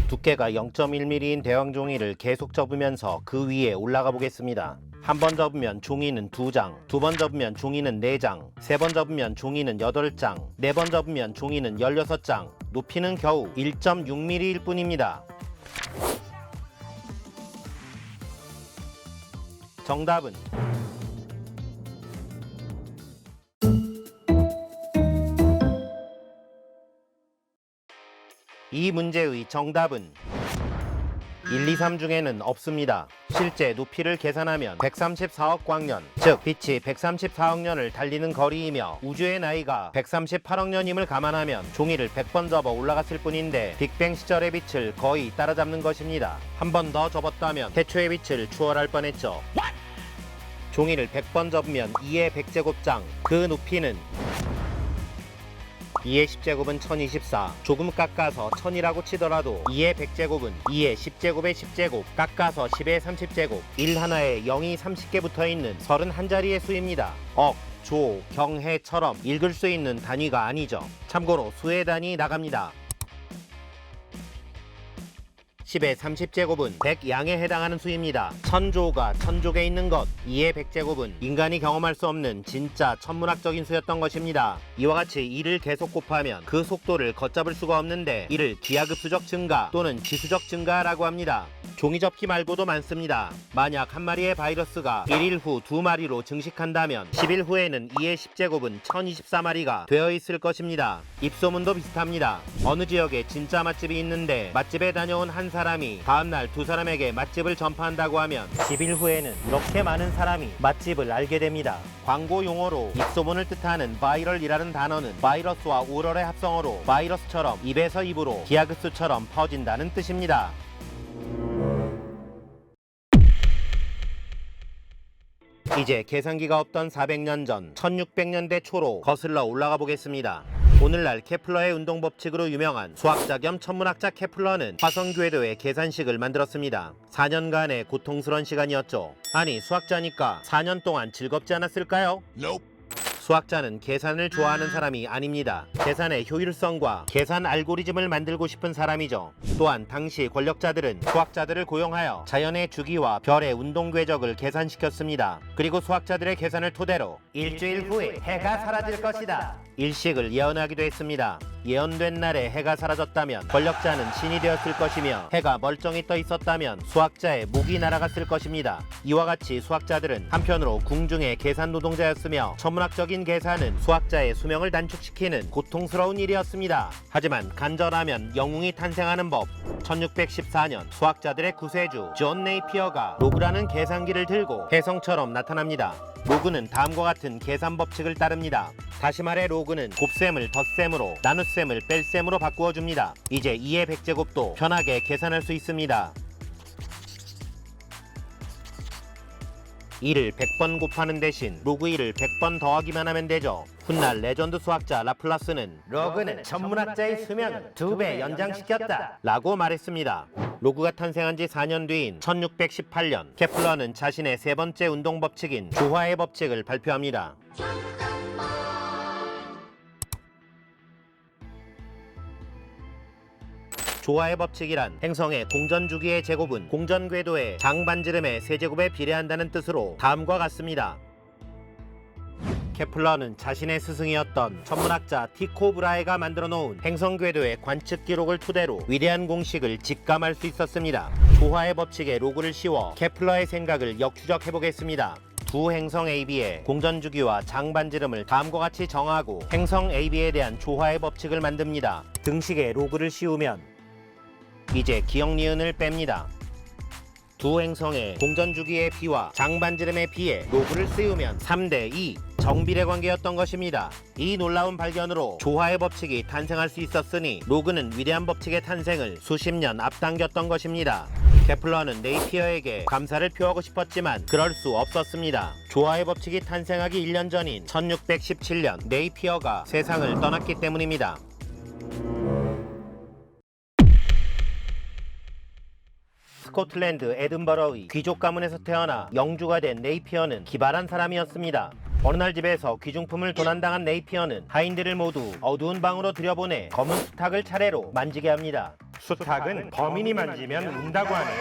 두께가 0.1mm인 대왕 종이를 계속 접으면서 그 위에 올라가 보겠습니다. 한 번 접으면 종이는 2장, 두 번 접으면 종이는 4장, 세 번 접으면 종이는 8장, 네 번 접으면 종이는 16장, 높이는 겨우 1.6mm일 뿐입니다. 정답은 이 문제의 정답은 1, 2, 3 중에는 없습니다. 실제 높이를 계산하면 134억 광년, 즉 빛이 134억 년을 달리는 거리이며 우주의 나이가 138억 년임을 감안하면 종이를 100번 접어 올라갔을 뿐인데 빅뱅 시절의 빛을 거의 따라잡는 것입니다. 한 번 더 접었다면 태초의 빛을 추월할 뻔했죠. 종이를 100번 접으면 2의 100제곱장, 그 높이는 2의 10제곱은 1024, 조금 깎아서 1000이라고 치더라도 2의 100제곱은 2의 10제곱의 10제곱, 깎아서 10의 30제곱, 1 하나에 0이 30개 붙어있는 31자리의 수입니다. 억, 조, 경해처럼 읽을 수 있는 단위가 아니죠. 참고로 수의 단위 나갑니다. 10의 30제곱은 100양에 해당하는 수입니다. 1000조가 1000족에 있는 것, 2의 100제곱은 인간이 경험할 수 없는 진짜 천문학적인 수였던 것입니다. 이와 같이 2를 계속 곱하면 그 속도를 걷잡을 수가 없는데 이를 기하급수적 증가 또는 지수적 증가라고 합니다. 종이접기 말고도 많습니다. 만약 한 마리의 바이러스가 1일 후 2마리로 증식한다면 10일 후에는 2의 10제곱은 1024마리가 되어 있을 것입니다. 입소문도 비슷합니다. 어느 지역에 진짜 맛집이 있는데 맛집에 다녀온 한 사람이 다음날 두 사람에게 맛집을 전파한다고 하면 10일 후에는 이렇게 많은 사람이 맛집을 알게 됩니다. 광고 용어로 입소문을 뜻하는 바이럴이라는 단어는 바이러스와 오럴의 합성어로 바이러스처럼 입에서 입으로 기하급수처럼 퍼진다는 뜻입니다. 이제 계산기가 없던 400년 전 1600년대 초로 거슬러 올라가 보겠습니다. 오늘날 케플러의 운동법칙으로 유명한 수학자 겸 천문학자 케플러는 화성 궤도의 계산식을 만들었습니다. 4년간의 고통스러운 시간이었죠. 아니, 수학자니까 4년 동안 즐겁지 않았을까요? 수학자는 계산을 좋아하는 사람이 아닙니다. 계산의 효율성과 계산 알고리즘을 만들고 싶은 사람이죠. 또한 당시 권력자들은 수학자들을 고용하여 자연의 주기와 별의 운동 궤적을 계산시켰습니다. 그리고 수학자들의 계산을 토대로 일주일 후에 해가 사라질 것이다, 일식을 예언하기도 했습니다. 예언된 날에 해가 사라졌다면 권력자는 신이 되었을 것이며 해가 멀쩡히 떠 있었다면 수학자의 목이 날아갔을 것입니다. 이와 같이 수학자들은 한편으로 궁중의 계산 노동자였으며 천문학적인 계산은 수학자의 수명을 단축시키는 고통스러운 일이었습니다. 하지만 간절하면 영웅이 탄생하는 법. 1614년 수학자들의 구세주 존 네이피어가 로그라는 계산기를 들고 혜성처럼 나타납니다. 로그는 다음과 같은 계산 법칙을 따릅니다. 다시 말해 로그는 곱셈을 덧셈으로 나눗셈을 뺄셈으로 바꾸어 줍니다. 이제 2의 100제곱도 편하게 계산할 수 있습니다. 2를 100번 곱하는 대신 로그 2를 100번 더하기만 하면 되죠. 훗날 레전드 수학자 라플라스는 로그는 천문학자의 수명을 2배 연장시켰다 라고 말했습니다. 로그가 탄생한 지 4년 뒤인 1618년 케플러는 자신의 세 번째 운동 법칙인 조화의 법칙을 발표합니다. 조화의 법칙이란 행성의 공전주기의 제곱은 공전궤도의 장반지름의 세제곱에 비례한다는 뜻으로 다음과 같습니다. 케플러는 자신의 스승이었던 천문학자 티코 브라헤가 만들어 놓은 행성궤도의 관측 기록을 토대로 위대한 공식을 직감할 수 있었습니다. 조화의 법칙에 로그를 씌워 케플러의 생각을 역추적해 보겠습니다. 두 행성 AB의 공전주기와 장반지름을 다음과 같이 정하고 행성 AB에 대한 조화의 법칙을 만듭니다. 등식에 로그를 씌우면 이제 기역 니은을 뺍니다. 두 행성의 공전주기의 B와 장반지름의 B에 로그를 씌우면 3대2 정비례 관계였던 것입니다. 이 놀라운 발견으로 조화의 법칙이 탄생할 수 있었으니 로그는 위대한 법칙의 탄생을 수십 년 앞당겼던 것입니다. 케플러는 네이피어에게 감사를 표하고 싶었지만 그럴 수 없었습니다. 조화의 법칙이 탄생하기 1년 전인 1617년 네이피어가 세상을 떠났기 때문입니다. 스코틀랜드 에든버러의 귀족 가문에서 태어나 영주가 된 네이피어는 기발한 사람이었습니다. 어느 날 집에서 귀중품을 도난당한 네이피어는 하인들을 모두 어두운 방으로 들여보내 검은 수탉을 차례로 만지게 합니다. 수탉은 범인이 만지면 운다고 하네.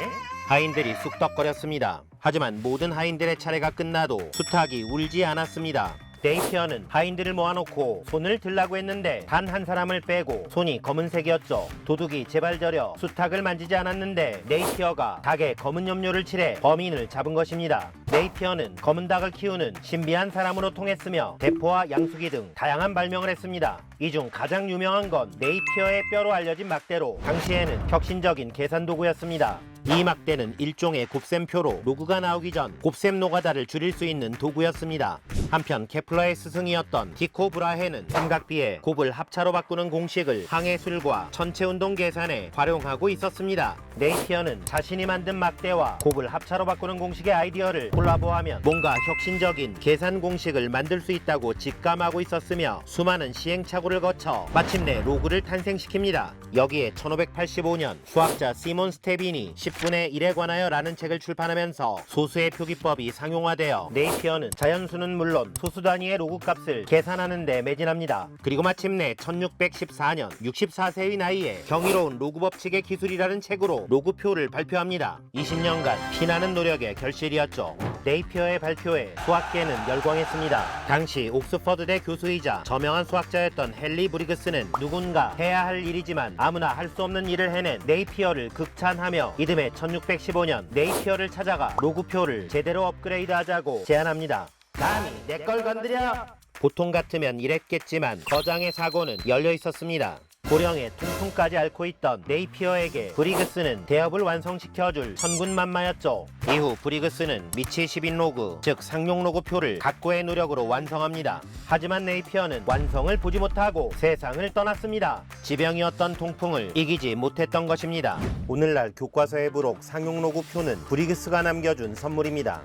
하인들이 쑥덕거렸습니다. 하지만 모든 하인들의 차례가 끝나도 수탉이 울지 않았습니다. 네이피어는 하인들을 모아놓고 손을 들라고 했는데 단 한 사람을 빼고 손이 검은색이었죠. 도둑이 제발 저려 수탉을 만지지 않았는데 네이피어가 닭에 검은 염료를 칠해 범인을 잡은 것입니다. 네이피어는 검은 닭을 키우는 신비한 사람으로 통했으며 대포와 양수기 등 다양한 발명을 했습니다. 이 중 가장 유명한 건 네이피어의 뼈로 알려진 막대로 당시에는 혁신적인 계산 도구였습니다. 이 막대는 일종의 곱셈표로 로그가 나오기 전 곱셈 노가다를 줄일 수 있는 도구였습니다. 한편 케플러의 스승이었던 티코 브라헤는 삼각비에 곱을 합차로 바꾸는 공식을 항해술과 전체 운동 계산에 활용하고 있었습니다. 네이피어는 자신이 만든 막대와 곱을 합차로 바꾸는 공식의 아이디어를 콜라보하면 뭔가 혁신적인 계산 공식을 만들 수 있다고 직감하고 있었으며 수많은 시행착오를 거쳐 마침내 로그를 탄생시킵니다. 여기에 1585년 수학자 시몬 스테빈이 10분의 1에 관하여 라는 책을 출판하면서 소수의 표기법이 상용화되어 네이피어는 자연수는 물론 소수 단위의 로그 값을 계산하는 데 매진합니다. 그리고 마침내 1614년 64세의 나이에 경이로운 로그 법칙의 기술이라는 책으로 로그표를 발표합니다. 20년간 피나는 노력의 결실이었죠. 네이피어의 발표에 수학계는 열광했습니다. 당시 옥스퍼드대 교수이자 저명한 수학자였던 헨리 브리그스는 누군가 해야 할 일이지만 아무나 할 수 없는 일을 해낸 네이피어를 극찬하며 이듬해 1615년 네이피어를 찾아가 로그표를 제대로 업그레이드하자고 제안합니다. 감히 내 걸 건드려! 보통 같으면 이랬겠지만 거장의 사고는 열려 있었습니다. 고령의 퉁퉁까지 앓고 있던 네이피어에게 브리그스는 대업을 완성시켜줄 천군만마였죠. 이후 브리그스는 미치 10인 로그, 즉 상용 로그표를 각고의 노력으로 완성합니다. 하지만 네이피어는 완성을 보지 못하고 세상을 떠났습니다. 지병이었던 통풍을 이기지 못했던 것입니다. 오늘날 교과서에 부록 상용 로그표는 브리그스가 남겨준 선물입니다.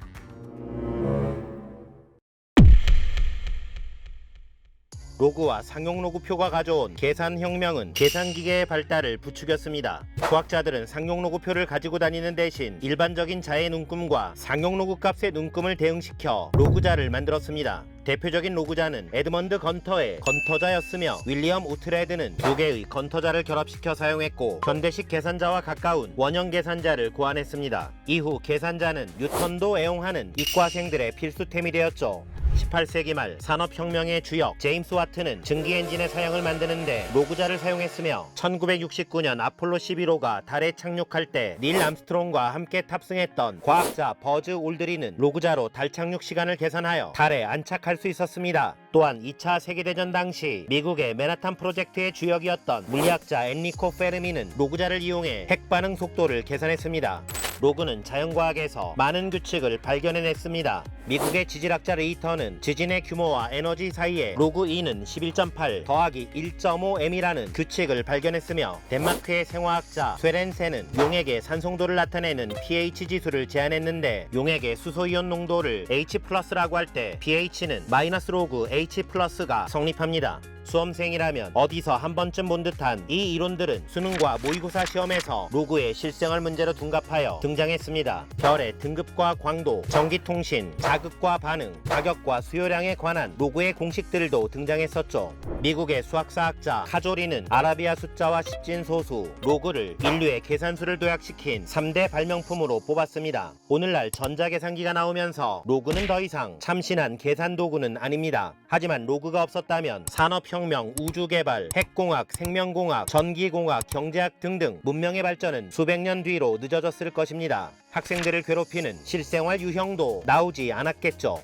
로그와 상용 로그표가 가져온 계산혁명은 계산기계의 발달을 부추겼습니다. 수학자들은 상용 로그표를 가지고 다니는 대신 일반적인 자의 눈금과 상용 로그 값의 눈금을 대응시켜 로그자를 만들었습니다. 대표적인 로그자는 에드먼드 건터의 건터자였으며 윌리엄 우트레드는 두 개의 건터자를 결합시켜 사용했고 현대식 계산자와 가까운 원형 계산자를 고안했습니다. 이후 계산자는 뉴턴도 애용하는 이과생들의 필수템이 되었죠. 18세기 말 산업혁명의 주역 제임스 와트는 증기엔진의 사양을 만드는데 로그자를 사용했으며 1969년 아폴로 11호가 달에 착륙할 때 닐 암스트롱과 함께 탑승했던 과학자 버즈 올드린은 로그자로 달 착륙 시간을 계산하여 달에 안착할 수 있었습니다. 또한 2차 세계대전 당시 미국의 맨하탄 프로젝트의 주역이었던 물리학자 엔리코 페르미는 로그자를 이용해 핵반응 속도를 계산했습니다. 로그는 자연과학에서 많은 규칙을 발견해냈습니다. 미국의 지질학자 레이터는 지진의 규모와 에너지 사이에 로그 2는 11.8 더하기 1.5m이라는 규칙을 발견했으며 덴마크의 생화학자 쇠렌센은 용액의 산성도를 나타내는 pH 지수를 제안했는데 용액의 수소이온 농도를 H+라고 할 때 pH는 마이너스 로그 H+가 성립합니다. 수험생이라면 어디서 한 번쯤 본 듯한 이 이론들은 수능과 모의고사 시험에서 로그의 실생활 문제로 둔갑하여 등장했습니다. 별의 등급과 광도, 전기통신, 자극과 반응, 가격과 수요량에 관한 로그의 공식들도 등장했었죠. 미국의 수학사학자 카조리는 아라비아 숫자와 십진 소수, 로그를 인류의 계산수를 도약시킨 3대 발명품으로 뽑았습니다. 오늘날 전자계산기가 나오면서 로그는 더 이상 참신한 계산 도구는 아닙니다. 하지만 로그가 없었다면 산업혁명, 우주개발, 핵공학, 생명공학, 전기공학, 경제학 등등 문명의 발전은 수백 년 뒤로 늦어졌을 것입니다. 학생들을 괴롭히는 실생활 유형도 나오지 않았겠죠.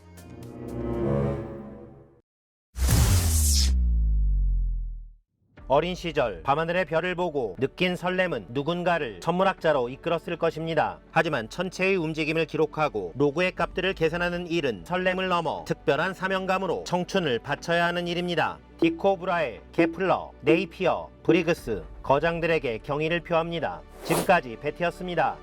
어린 시절 밤하늘의 별을 보고 느낀 설렘은 누군가를 천문학자로 이끌었을 것입니다. 하지만 천체의 움직임을 기록하고 로그의 값들을 계산하는 일은 설렘을 넘어 특별한 사명감으로 청춘을 바쳐야 하는 일입니다. 티코 브라헤, 케플러, 네이피어, 브리그스, 거장들에게 경의를 표합니다. 지금까지 베티였습니다.